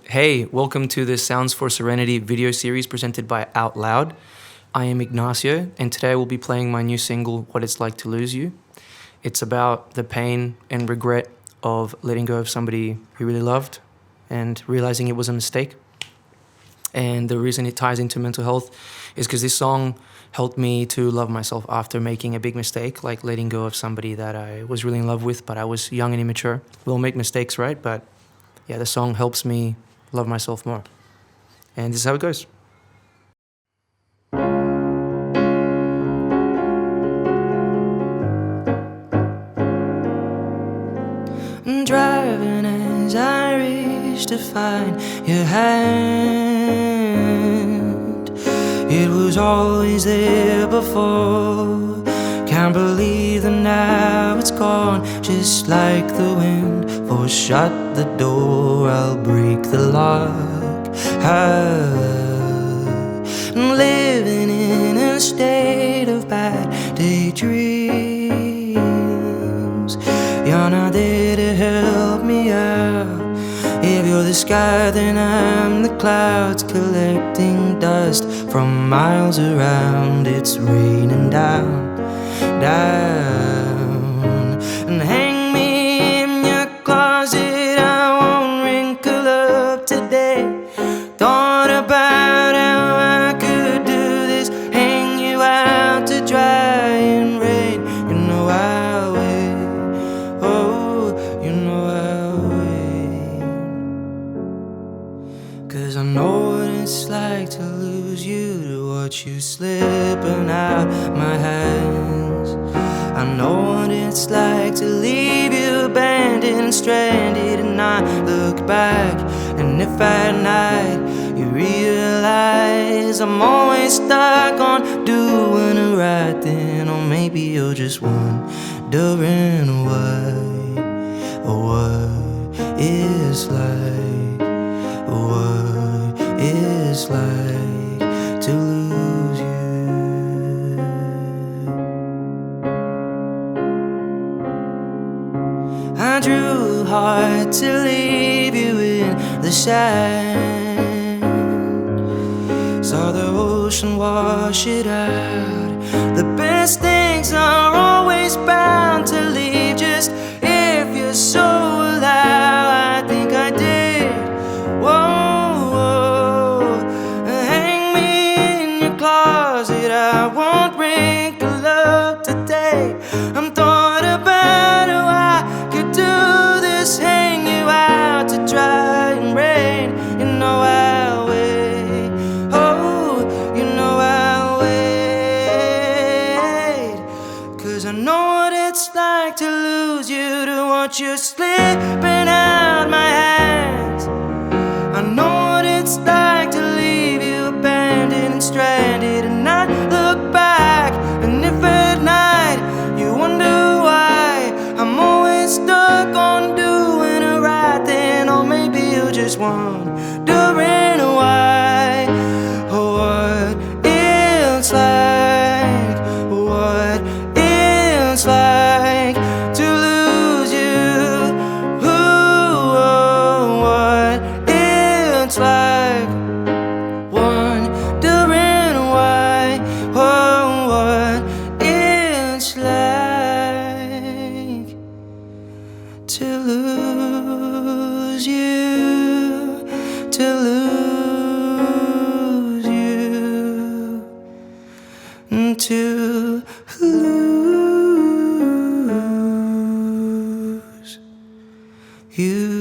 Hey, welcome to the Sounds for Serenity video series presented by Out Loud. I am Ignasyo, and today I will be playing my new single, What It's Like to Lose You. It's about the pain and regret of letting go of somebody you really loved and realizing it was a mistake. And the reason it ties into mental health is because this song helped me to love myself after making a big mistake, like letting go of somebody that I was really in love with, but I was young and immature. We'll make mistakes, right? But yeah, the song helps me love myself more. And this is how it goes. Driving as I reach to find your hand. It was always there before. Can't believe that now it's gone, just like the wind. For shut the door, I'll break the lock. I'm living in a state of bad daydreams. You're not there to help me out. If you're the sky, then I'm the clouds collecting dust from miles around. It's raining down. And hang me in your closet, I won't wrinkle up today. Thought about how I could do this, hang you out to dry and rain. You know I'll wait, oh, you know I'll wait. 'Cause I know what it's like to lose you, to watch you slipping out my hands. I know what it's like to leave you abandoned and stranded and not look back. And if at night you realize I'm always stuck on doing it right, then or maybe you're just wondering what it's like, what it's like to lose you. I drew hard to leave you in the sand. Saw the ocean wash it out. The best things are always bound to leave, just if you're so alive. I think I did. Whoa, hang me in your closet, I won't wrinkle up today. I'm thought about how I could do this, hang you out to dry and rain. You know I'll wait, oh, you know I'll wait. 'Cause I know what it's like to lose you, to watch you slipping out my hands. I know what it's like to leave you abandoned and stranded and not look back. And if at night you wonder why I'm always stuck on doing it right, then or maybe you're just wondering why. What it's like, what it's like to lose you. Ooh, what it's like, wondering why. Oh, what it's like to lose you, to lose you, to lose you.